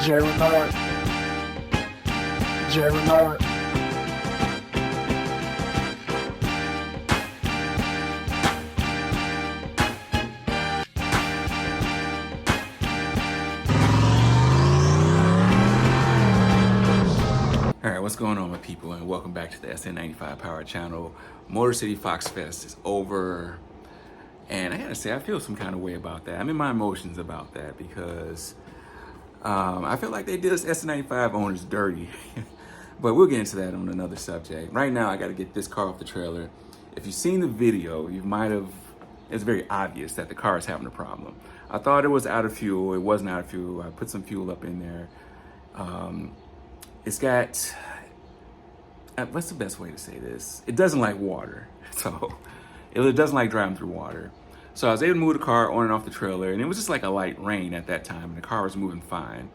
J-Renard. J-Renard. Alright, what's going on, my people, and welcome back to the Sn95 Power Channel. Motorcity Foxfest is over, and I gotta say, I feel some kind of way about that. I'm in my emotions about that because I feel like they did us Sn95 owners dirty. But we'll get into that on another subject. Right now, I gotta get this car off the trailer. If you've seen the video, you might have, it's very obvious that the car is having a problem. I thought it was out of fuel. It wasn't out of fuel. I put some fuel up in there. It's got, what's the best way to say this? It doesn't like water. So it doesn't like driving through water. So I was able to move the car on and off the trailer, and it was just like a light rain at that time, and the car was moving fine.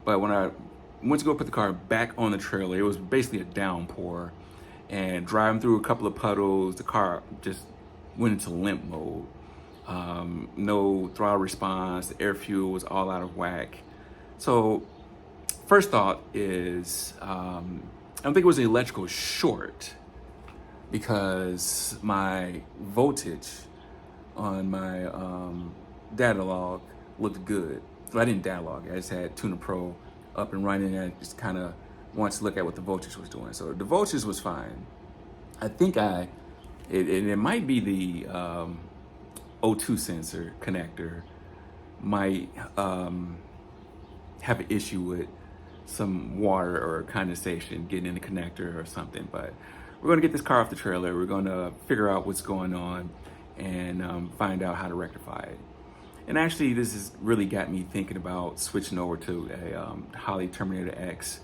But when I went to go put the car back on the trailer, it was basically a downpour, and driving through a couple of puddles, the car just went into limp mode. No throttle response, the air fuel was all out of whack. So first thought is, I don't think it was an electrical short because my voltage on my data log looked good. So I didn't data log, I just had Tuner Pro up and running, and I just kind of wanted to look at what the voltage was doing. So the voltage was fine. I think it might be the O2 sensor connector might have an issue with some water or condensation getting in the connector or something. But we're gonna get this car off the trailer. We're gonna figure out what's going on and find out how to rectify it. And actually, this has really got me thinking about switching over to a Holley Terminator X.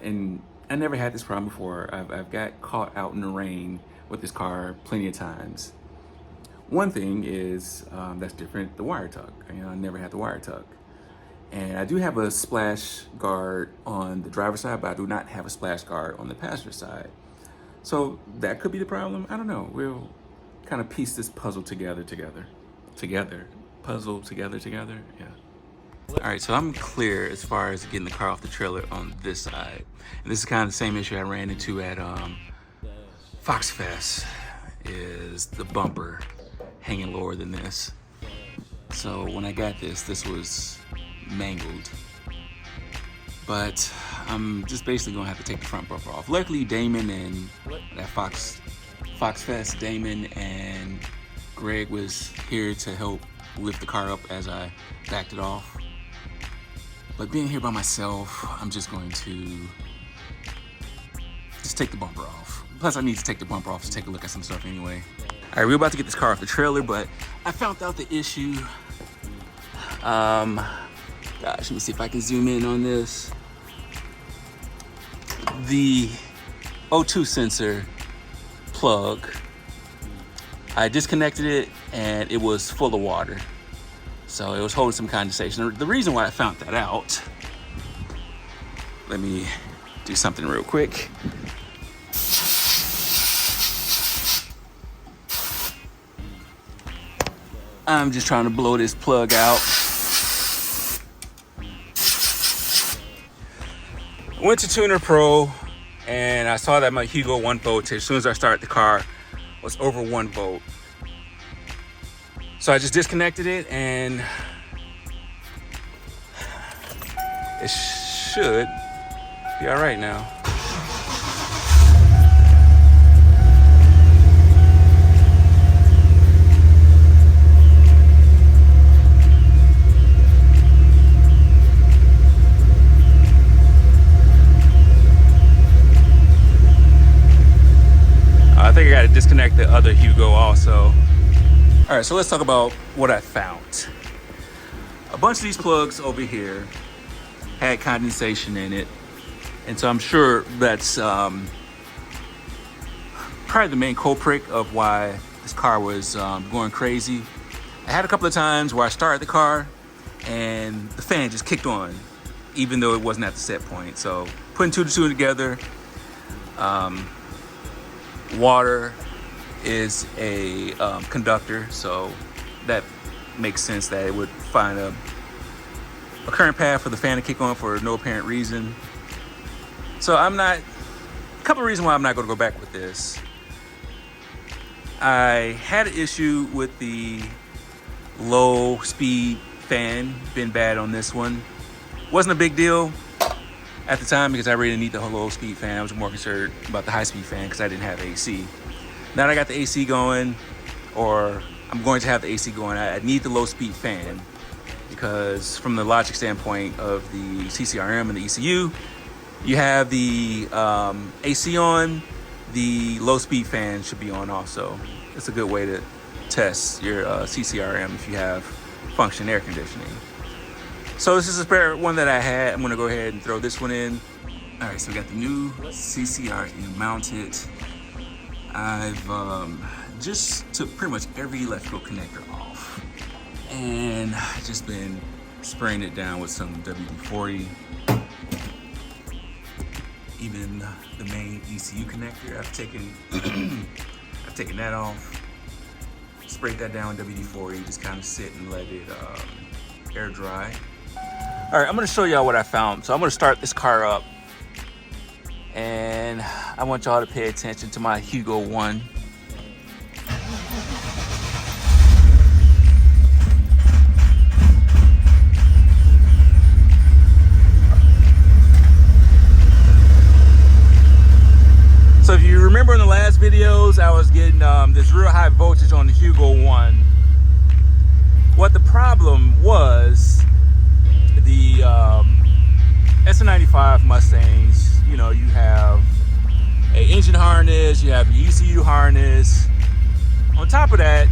And I never had this problem before. I've got caught out in the rain with this car plenty of times. One thing is that's different, the wire tuck. I never had the wire tuck. And I do have a splash guard on the driver's side, but I do not have a splash guard on the passenger side. So that could be the problem. I don't know. We'll kind of piece this puzzle together. Puzzle together, yeah. All right, so I'm clear as far as getting the car off the trailer on this side. And this is kind of the same issue I ran into at Foxfest, is the bumper hanging lower than this. So when I got this was mangled, but I'm just basically gonna have to take the front bumper off. Luckily, Damon and that Foxfest, Damon and Greg was here to help lift the car up as I backed it off. But being here by myself, I'm just going to just take the bumper off. Plus, I need to take the bumper off to take a look at some stuff anyway. All right, we're about to get this car off the trailer, but I found out the issue. Gosh, let me see if I can zoom in on this. The O2 sensor plug, I disconnected it and it was full of water. So it was holding some condensation. The reason why I found that out, let me do something real quick. I'm just trying to blow this plug out. I went to Tuner Pro and I saw that my Hugo 1 voltage, as soon as I started the car, was over 1 volt. So I just disconnected it and it should be all right now. I think I got to disconnect the other Hugo also. All right, so let's talk about what I found. A bunch of these plugs over here had condensation in it. And so I'm sure that's probably the main culprit of why this car was going crazy. I had a couple of times where I started the car and the fan just kicked on, even though it wasn't at the set point. So putting two to two together, water is a conductor, so that makes sense that it would find a a current path for the fan to kick on for no apparent reason. So I'm not, a couple of reasons why I'm not going to go back with this. I had an issue with the low speed fan, been bad on this one. Wasn't a big deal at the time because I really didn't need the low speed fan. I was more concerned about the high speed fan because I didn't have AC. Now that I got the AC going, or I'm going to have the AC going, I need the low speed fan because from the logic standpoint of the CCRM and the ECU, you have the AC on, the low speed fan should be on also. It's a good way to test your CCRM if you have function air conditioning. So this is a spare one that I had. I'm gonna go ahead and throw this one in. All right, so we got the new CCRM mounted. I've just took pretty much every electrical connector off and just been spraying it down with some WD-40. Even the main ECU connector, I've taken that off, sprayed that down with WD-40, just kind of sit and let it air dry. All right, I'm gonna show y'all what I found. So I'm gonna start this car up, and I want y'all to pay attention to my Hugo One. So if you remember in the last videos, I was getting this real high voltage on the Hugo One. What the problem was, the Sn95 Mustangs, you know, you have an engine harness, you have an ECU harness. On top of that,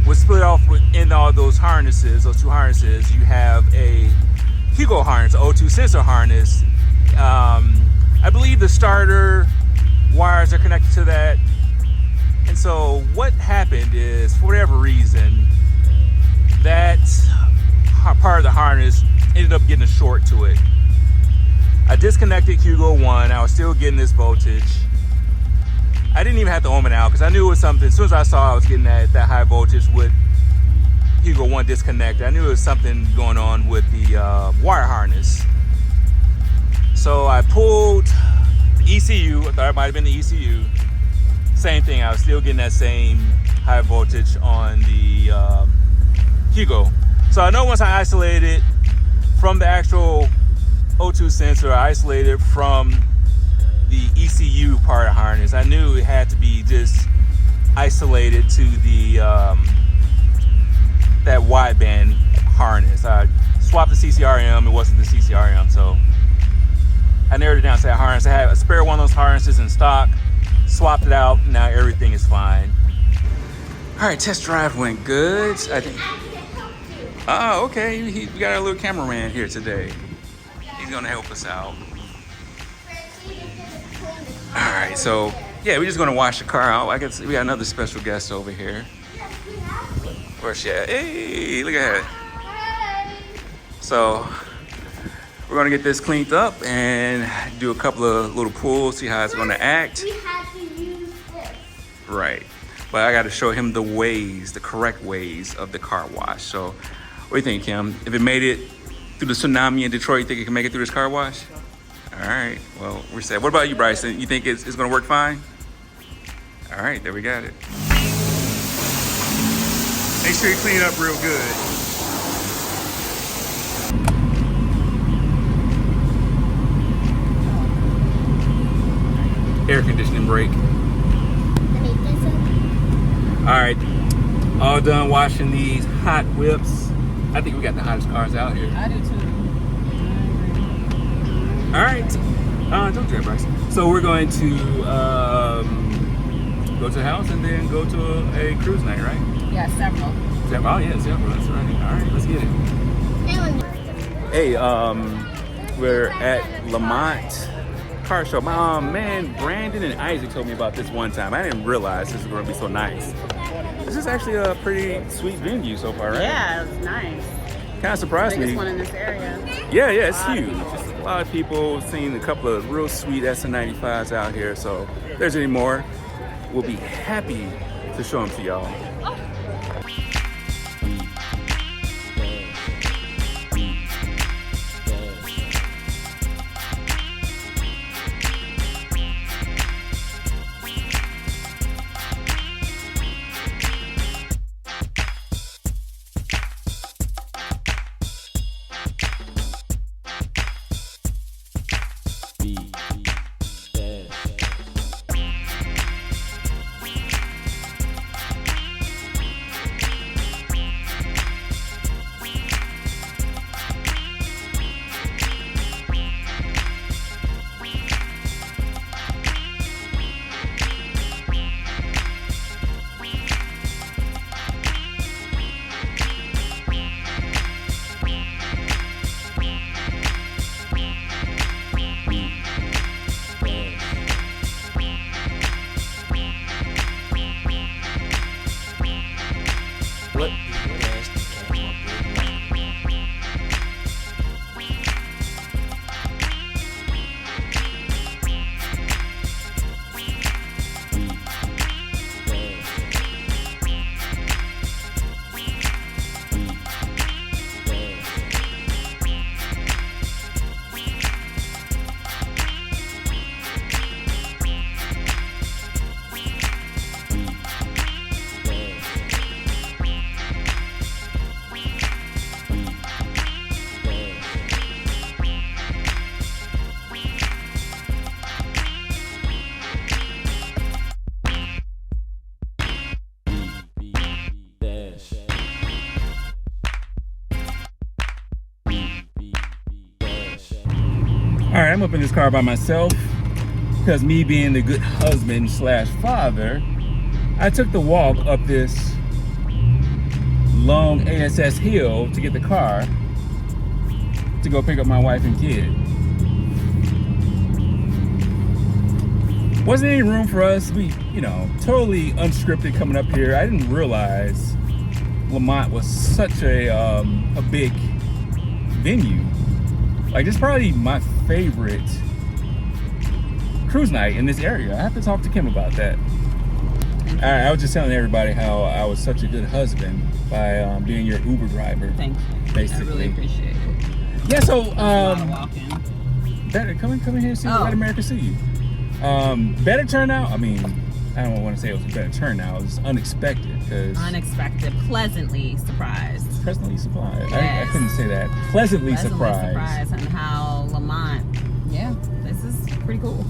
what's split off within all those harnesses, those two harnesses, you have a Hugo harness, an O2 sensor harness. I believe the starter wires are connected to that. And so what happened is, for whatever reason, that part of the harness ended up getting a short to it. I disconnected Hugo One. I was still getting this voltage. I didn't even have to ohm it out because I knew it was something. As soon as I saw I was getting that high voltage with Hugo One disconnected, I knew it was something going on with the wire harness. So I pulled the ECU. I thought it might have been the ECU. Same thing. I was still getting that same high voltage on the Hugo. So I know once I isolated it from the actual O2 sensor, I isolated it from the ECU part of the harness. I knew it had to be just isolated to the that wideband harness. I swapped the CCRM. It wasn't the CCRM, so I narrowed it down to that harness. I had a spare one of those harnesses in stock, swapped it out. Now everything is fine. All right, test drive went good. I think. Oh, okay. We got our little cameraman here today. He's gonna help us out. All right, so yeah, we're just gonna wash the car out. I guess we got another special guest over here. Where's she at? Hey, look at her. So we're gonna get this cleaned up and do a couple of little pulls, see how it's gonna act. We had to use this. Right, but I got to show him the ways, the correct ways of the car wash. So what do you think, Kim? If it made it through the tsunami in Detroit, you think it can make it through this car wash? All right, well, we're set. What about you, Bryson? You think it's gonna work fine? All right, there we got it. Make sure you clean it up real good. Air conditioning brake. All right, all done washing these hot whips. I think we got the hottest cars out here. I do too. All right, don't do that, Bryce. So we're going to go to the house and then go to a cruise night, right? Yeah, several. Oh yeah, several. That's right. All right, let's get it. Hey, we're at Lamont Car Show. My man, Brandon and Isaac told me about this one time. I didn't realize this was going to be so nice. This is actually a pretty sweet venue so far, right? Yeah, it's nice. Kind of surprised me. Biggest one in this area. Yeah, it's huge. Just a lot of people, seen a couple of real sweet Sn95s out here. So if there's any more, we'll be happy to show them to y'all. All right, I'm up in this car by myself because me being the good husband slash father, I took the walk up this long ASS hill to get the car to go pick up my wife and kid. Wasn't any room for us. We, totally unscripted coming up here. I didn't realize Lamont was such a big venue. Like, it's probably my favorite cruise night in this area. I have to talk to Kim about that. I was just telling everybody how I was such a good husband by being your Uber driver. Thank you. Basically. I really appreciate it. Yeah, so Better come in here and see let America see you. Better turnout. I mean, I don't want to say it was a better turnout. It was unexpected because pleasantly surprised. Pleasantly surprised. Yes. I couldn't say that. Pleasantly surprised. And how Lamont. Yeah, this is pretty cool.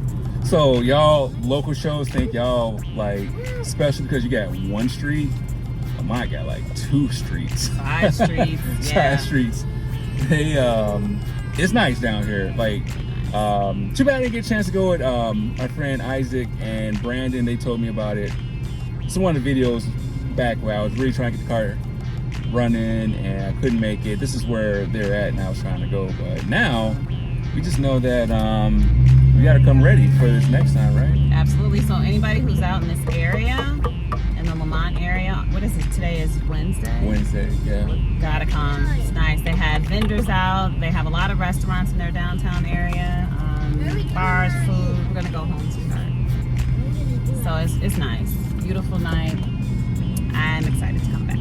So y'all local shows think y'all like special because you got one street. Lamont got like 2 streets. 5 streets. Yeah. 5 streets. They it's nice down here. Like too bad I didn't get a chance to go with my friend Isaac and Brandon. They told me about it. It's one of the videos back where I was really trying to get the car running and I couldn't make it. This is where they're at and I was trying to go. But now we just know that we got to come ready for this next time, right? Absolutely. So anybody who's out in this area, in the Lamont area, what is it? Today is Wednesday? Wednesday, yeah. Gotta come. It's nice. They have vendors out. They have a lot of restaurants in their downtown area. Bars, food. We're gonna go home tonight. So it's nice. Beautiful night. I'm excited to come back.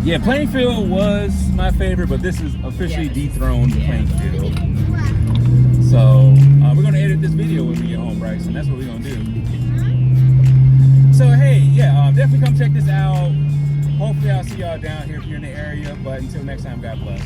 Yeah, Plainfield was my favorite, but this is officially dethroned Plainfield. So we're gonna edit this video when we get home, Bryce, and that's what we're gonna do. So hey, yeah, definitely come check this out. Hopefully I'll see y'all down here if you're in the area, but until next time, God bless.